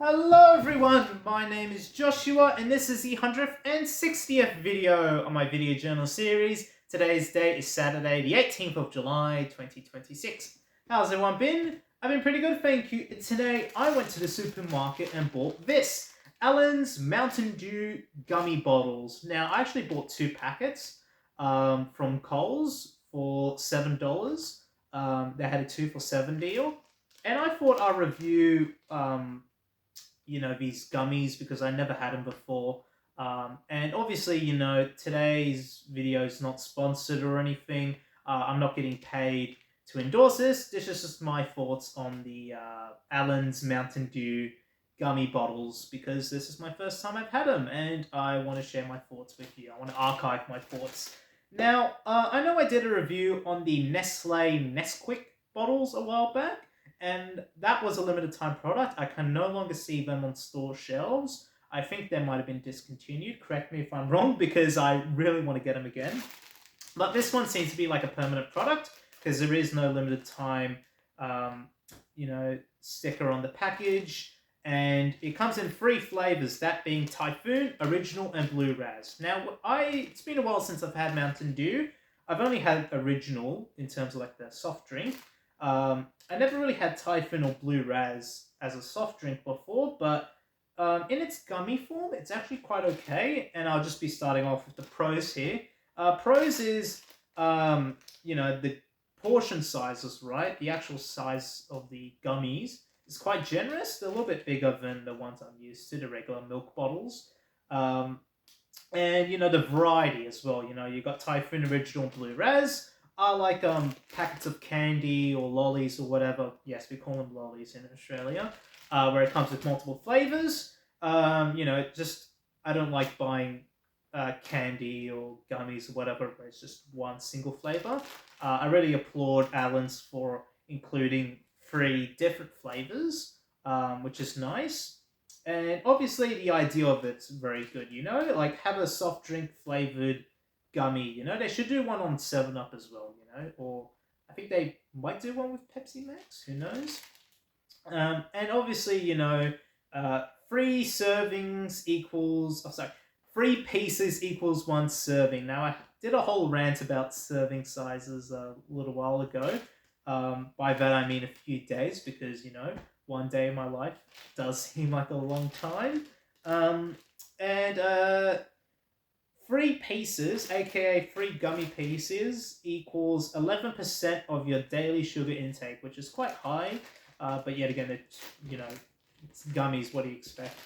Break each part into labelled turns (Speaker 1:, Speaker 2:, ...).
Speaker 1: Hello everyone, my name is Joshua and this is the 160th video on my video journal series. Today's date is Saturday the 18th of July 2026. How's everyone been? I've been pretty good, thank you. Today I went to the supermarket and bought this. Allen's Mountain Dew gummy bottles. Now I actually bought 2 packets from Coles for $7. They had a 2 for $7 deal. And I thought I'd review these gummies because I never had them before. And obviously, today's video is not sponsored or anything. I'm not getting paid to endorse this. This is just my thoughts on the Allen's Mountain Dew gummy bottles because this is my first time I've had them and I want to share my thoughts with you. I want to archive my thoughts. Now, I know I did a review on the Nesquik bottles a while back, and that was a limited time product. I can no longer see them on store shelves. I think they might have been discontinued. Correct me if I'm wrong, because I really want to get them again. But this one seems to be like a permanent product, because there is no limited time, sticker on the package. And it comes in 3 flavors, that being Typhoon, Original, and Blue Raz. Now, it's been a while since I've had Mountain Dew. I've only had Original in terms of like the soft drink. I never really had Typhoon or Blue Raz as a soft drink before, but in its gummy form, it's actually quite okay. And I'll just be starting off with the pros here. Pros is, the portion sizes, right? The actual size of the gummies is quite generous. They're a little bit bigger than the ones I'm used to, the regular milk bottles. And, the variety as well. You've got Typhoon, Original, Blue Raz. I like packets of candy or lollies or whatever. Yes, we call them lollies in Australia, where it comes with multiple flavors. I don't like buying candy or gummies or whatever where it's just one single flavor. I really applaud Allen's for including 3 different flavors, which is nice. And obviously the idea of it's very good, like have a soft drink flavored gummy, they should do one on 7-Up as well, or I think they might do one with Pepsi Max, who knows. And obviously, 3 servings equals, 3 pieces equals 1 serving. Now, I did a whole rant about serving sizes a little while ago. By that, I mean a few days, because, one day in my life does seem like a long time. 3 pieces, aka 3 gummy pieces, equals 11% of your daily sugar intake, which is quite high. But yet again, it's gummies. What do you expect?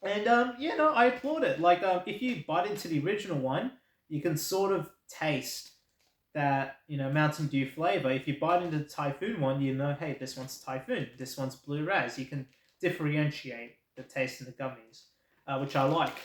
Speaker 1: And I applaud it. Like, if you bite into the original one, you can sort of taste that Mountain Dew flavor. If you bite into the Typhoon one, hey, this one's Typhoon, this one's Blue Raz. You can differentiate the taste in the gummies, which I like.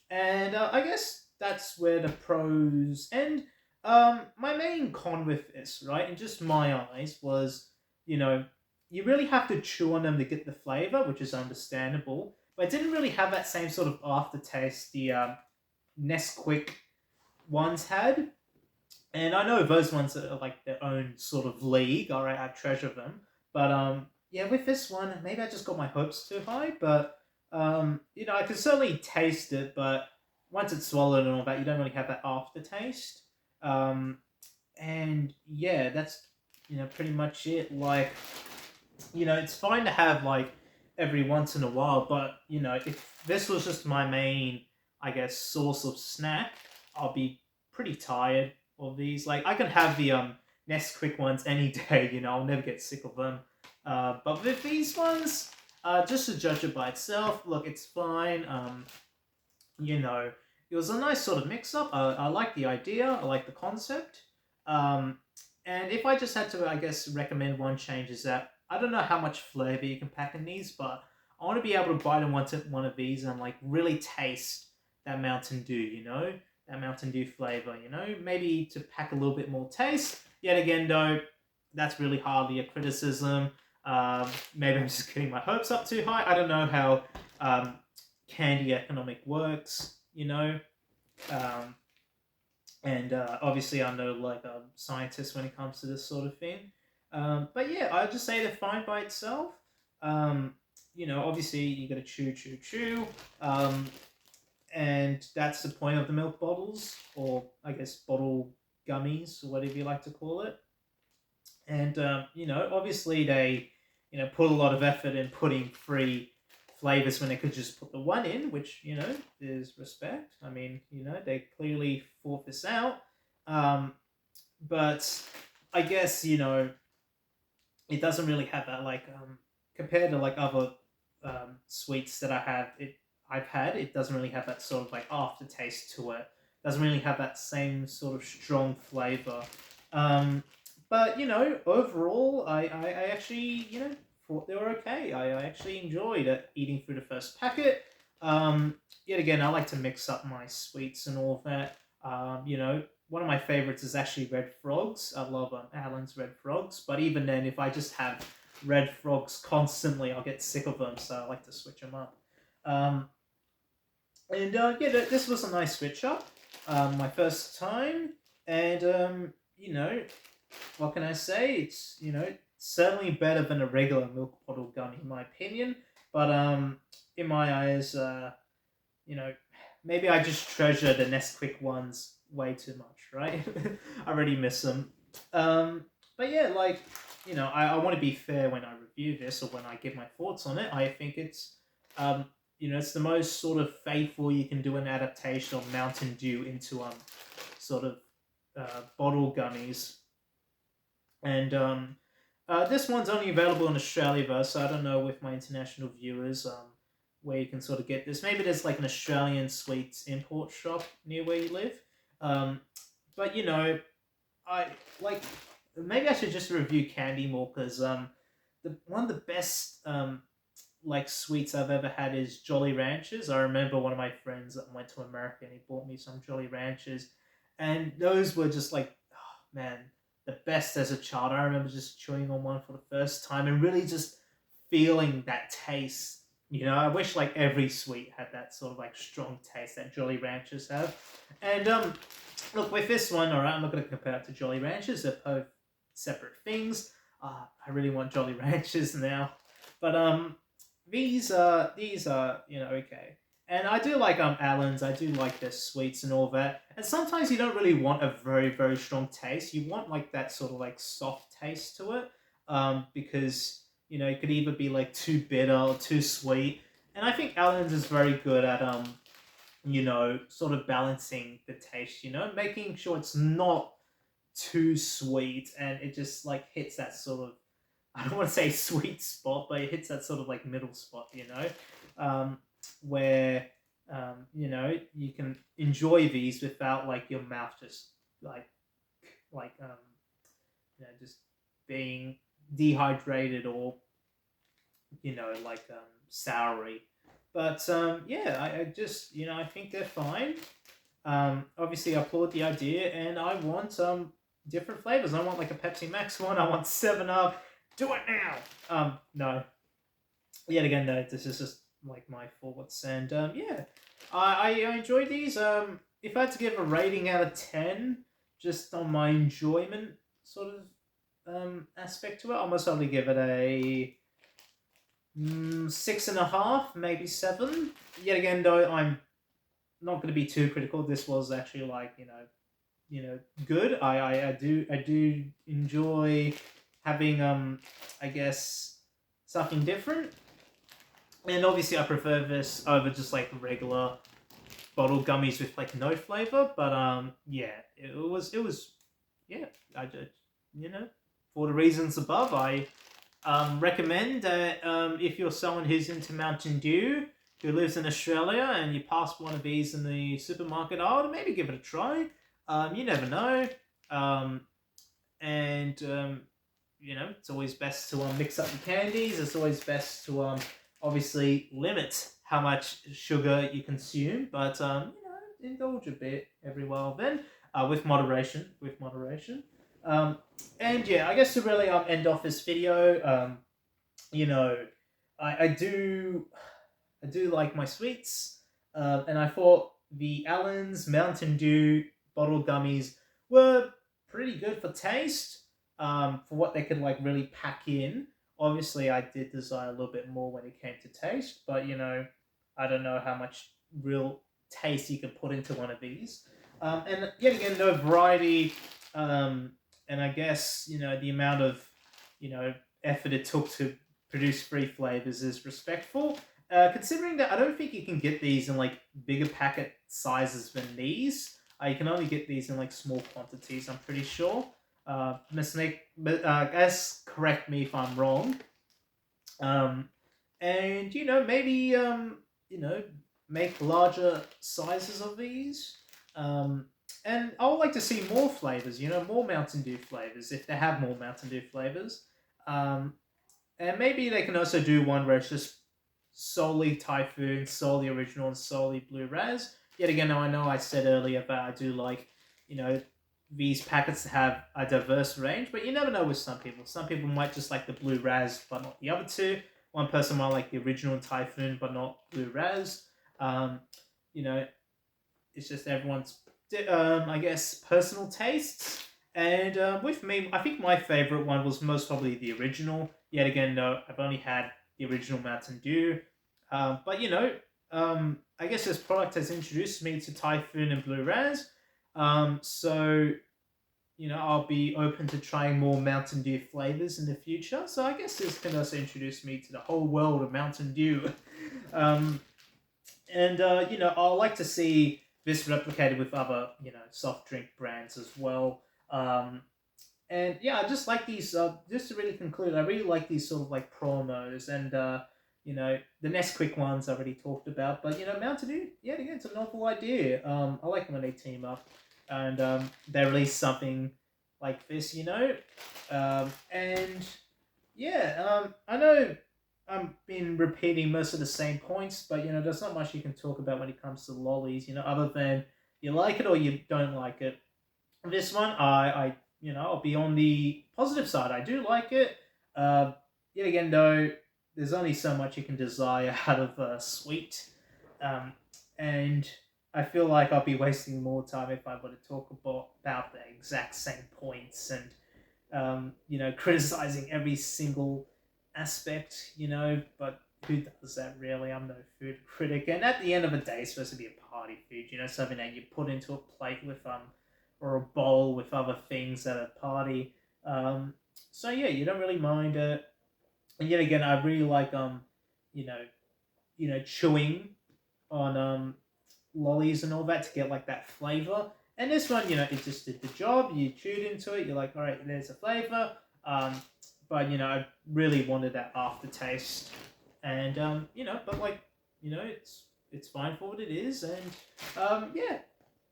Speaker 1: And I guess that's where the pros end. My main con with this, right, in just my eyes, was, you really have to chew on them to get the flavor, which is understandable. But it didn't really have that same sort of aftertaste the Nesquik ones had. And I know those ones are like their own sort of league. All right, I treasure them. But with this one, maybe I just got my hopes too high. But I can certainly taste it, but once it's swallowed and all that, you don't really have that aftertaste. And yeah, that's pretty much it. Like, it's fine to have like every once in a while, but if this was just my main, I guess, source of snack, I'll be pretty tired of these. Like, I can have the Nesquik ones any day. I'll never get sick of them. But with these ones, just to judge it by itself, look, it's fine. It was a nice sort of mix-up. I like the idea. I like the concept. And if I just had to, I guess, recommend one change, is that I don't know how much flavor you can pack in these, but I want to be able to bite in one of these and like really taste that Mountain Dew, that Mountain Dew flavor, maybe to pack a little bit more taste. Yet again, though, that's really hardly a criticism. Maybe I'm just getting my hopes up too high. I don't know how candy economic works, and obviously I'm no like a scientist when it comes to this sort of thing. But yeah, I'd just say they're fine by itself. obviously you gotta chew, chew, chew. Um, and that's the point of the milk bottles, or I guess bottle gummies, or whatever you like to call it. And obviously they, put a lot of effort in putting three flavors when they could just put the one in, which is respect. I mean, they clearly thought this out. Um, but I guess it doesn't really have that like compared to like other sweets that I've had. It doesn't really have that sort of like aftertaste to it. Doesn't really have that same sort of strong flavor. Um, but overall, I actually thought they were okay. I actually enjoyed eating through the first packet. Yet again, I like to mix up my sweets and all that. One of my favorites is actually red frogs. I love Alan's red frogs, but even then, if I just have red frogs constantly, I'll get sick of them. So I like to switch them up. Um, and this was a nice switch up. My first time, and what can I say? It's certainly better than a regular milk bottle gummy in my opinion. But in my eyes, you know, maybe I just treasure the Nesquik ones way too much, right? I really miss them. But yeah, like, I want to be fair when I review this or when I give my thoughts on it. I think um, it's the most sort of faithful you can do an adaptation of Mountain Dew into sort of bottle gummies. And this one's only available in Australia though, so I don't know with my international viewers where you can sort of get this. Maybe there's like an Australian sweets import shop near where you live. Um, but I like maybe I should just review candy more because one of the best like sweets I've ever had is Jolly Ranchers. I remember one of my friends that went to America and he bought me some Jolly Ranchers, and those were just like, oh, man, the best as a child. I remember just chewing on one for the first time and really just feeling that taste. I wish like every sweet had that sort of like strong taste that Jolly Ranchers have. And look, with this one, all right, I'm not going to compare it to Jolly Ranchers. They're both separate things. I really want Jolly Ranchers now, but these are okay. And I do like Allen's. I do like their sweets and all that. And sometimes you don't really want a very very strong taste. You want like that sort of like soft taste to it. Because it could either be like too bitter or too sweet. And I think Allen's is very good at sort of balancing the taste. Making sure it's not too sweet and it just like hits that sort of, I don't want to say sweet spot, but it hits that sort of like middle spot, where you can enjoy these without like your mouth just like just being dehydrated or like soury. But yeah, I just I think they're fine. Obviously, I applaud the idea, and I want different flavors. I want like a Pepsi Max one. I want Seven Up. Do it now. No. Yet again, no. This is just like my thoughts, and yeah, I enjoy these. If I had to give a rating out of 10, just on my enjoyment sort of aspect to it, I'll most probably give it a 6.5, maybe 7. Yet again, though, I'm not going to be too critical. This was actually like good. I do enjoy having I guess something different, and obviously I prefer this over just like regular bottle gummies with like no flavor. But yeah, it was yeah. I just for the reasons above, I recommend that if you're someone who's into Mountain Dew, who lives in Australia, and you pass one of these in the supermarket aisle, maybe give it a try. You never know. And it's always best to mix up the candies. It's always best to obviously limit how much sugar you consume, but indulge a bit every while then, with moderation. With moderation. And yeah, I guess to really end off this video, you know, I do like my sweets, and I thought the Allen's Mountain Dew bottle gummies were pretty good for taste, for what they could like really pack in. Obviously, I did desire a little bit more when it came to taste, but I don't know how much real taste you can put into one of these. And yet again, no variety. And I guess the amount of you know effort it took to produce three flavors is respectful. Considering that I don't think you can get these in like bigger packet sizes than these. You can only get these in like small quantities. I'm pretty sure. Guys, correct me if I'm wrong. Um, and maybe make larger sizes of these. Um, and I would like to see more flavors. More Mountain Dew flavors if they have more Mountain Dew flavors. Um, and maybe they can also do one where it's just solely Typhoon, solely original, and solely Blue Raz. Yet again, I know I said earlier that I do like, you know, these packets to have a diverse range, but you never know with some people. Some people might just like the Blue Raz, but not the other two. One person might like the original Typhoon, but not Blue Raz. Um, you know, it's just everyone's, I guess, personal tastes. And with me, I think my favorite one was most probably the original. Yet again, no, I've only had the original Mountain Dew. But I guess this product has introduced me to Typhoon and Blue Raz. So I'll be open to trying more Mountain Dew flavors in the future. So I guess this can also introduce me to the whole world of Mountain Dew. um, and I'll like to see this replicated with other soft drink brands as well. And yeah, I just like these. Just to really conclude, I really like these sort of like promos, and the Nesquik ones I already talked about. But Mountain Dew, yeah, again, it's a novel idea. I like when they team up, and they release something like this. And yeah, I know I've been repeating most of the same points, but there's not much you can talk about when it comes to lollies. Other than you like it or you don't like it. This one, I'll be on the positive side. I do like it. Uh, Yet again, though, there's only so much you can desire out of sweet, um, and I feel like I'll be wasting more time if I were to talk about the exact same points and criticizing every single aspect. But who does that really? I'm no food critic, and at the end of the day, it's supposed to be a party food. Something that you put into a plate with or a bowl with other things at a party. So yeah, you don't really mind it. And yet again, I really like you know, chewing on lollies and all that to get like that flavor. And this one, it just did the job. You chewed into it. You're like, all right, there's a flavor. But I really wanted that aftertaste. And but like, it's fine for what it is. And yeah,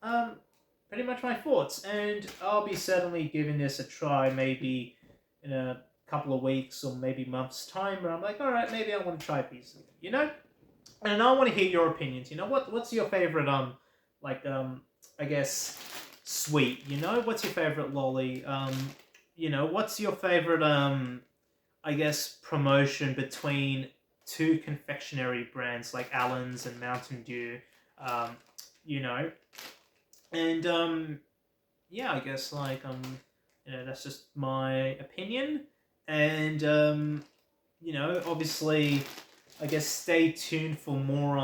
Speaker 1: um, pretty much my thoughts. And I'll be certainly giving this a try, maybe in a couple of weeks or maybe months time, where I'm like, all right, maybe I want to try these. And I want to hear your opinions. What's your favorite I guess sweet. What's your favorite lolly? What's your favorite I guess promotion between two confectionery brands like Allen's and Mountain Dew? Um, you know, and yeah, I guess that's just my opinion. And obviously, I guess stay tuned for more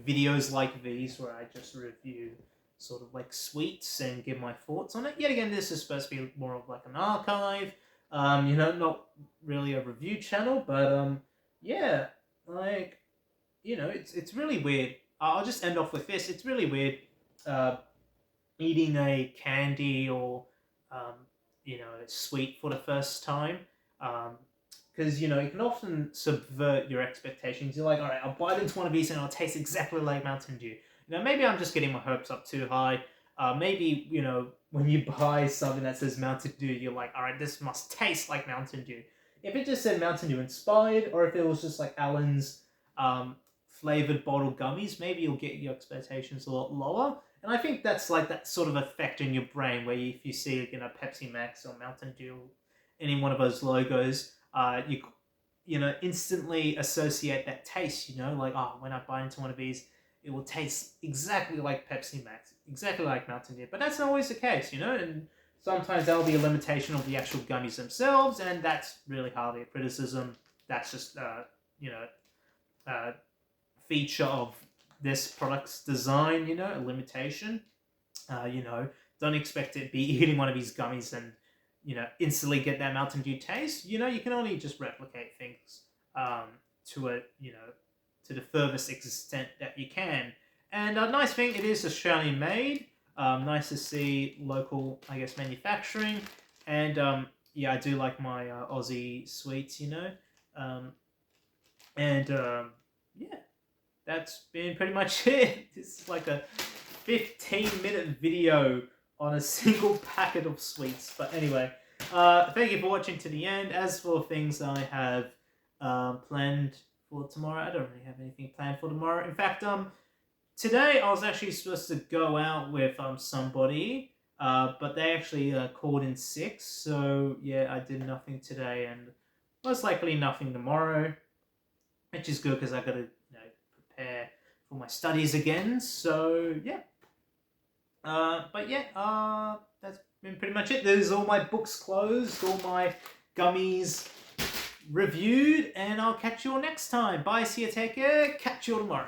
Speaker 1: videos like these where I just review sort of like sweets and give my thoughts on it. Yet again, this is supposed to be more of like an archive. Not really a review channel, but yeah, like it's really weird. I'll just end off with this. It's really weird uh, eating a candy or sweet for the first time. Because it can often subvert your expectations. You're like, all right, I'll bite into one of these and it'll taste exactly like Mountain Dew. Maybe I'm just getting my hopes up too high. Maybe when you buy something that says Mountain Dew, you're like, all right, this must taste like Mountain Dew. If it just said Mountain Dew inspired, or if it was just like Allen's flavored bottle gummies, maybe you'll get your expectations a lot lower. And I think that's like that sort of effect in your brain where if you see Pepsi Max or Mountain Dew, any one of those logos, you instantly associate that taste. Like, oh, when I bite into one of these, it will taste exactly like Pepsi Max, exactly like Mountain Dew. But that's not always the case. And sometimes that'll be a limitation of the actual gummies themselves, and that's really hardly a criticism. That's just feature of this product's design, a limitation. Don't expect to be eating one of these gummies and, instantly get that Mountain Dew taste. You can only just replicate things to to the furthest extent that you can. And a nice thing, it is Australian made. Nice to see local, I guess, manufacturing. And yeah, I do like my Aussie sweets, Yeah, that's been pretty much it. This is like a 15-minute video on a single packet of sweets. But anyway, thank you for watching to the end. As for things I have planned for tomorrow, I don't really have anything planned for tomorrow. In fact, today I was actually supposed to go out with somebody, but they actually called in sick. So yeah, I did nothing today, and most likely nothing tomorrow, which is good because I got to prepare for my studies again. So yeah. But yeah, that's been pretty much it. There's all my books closed, all my gummies reviewed, and I'll catch you all next time. Bye, see you, take care, catch you all tomorrow.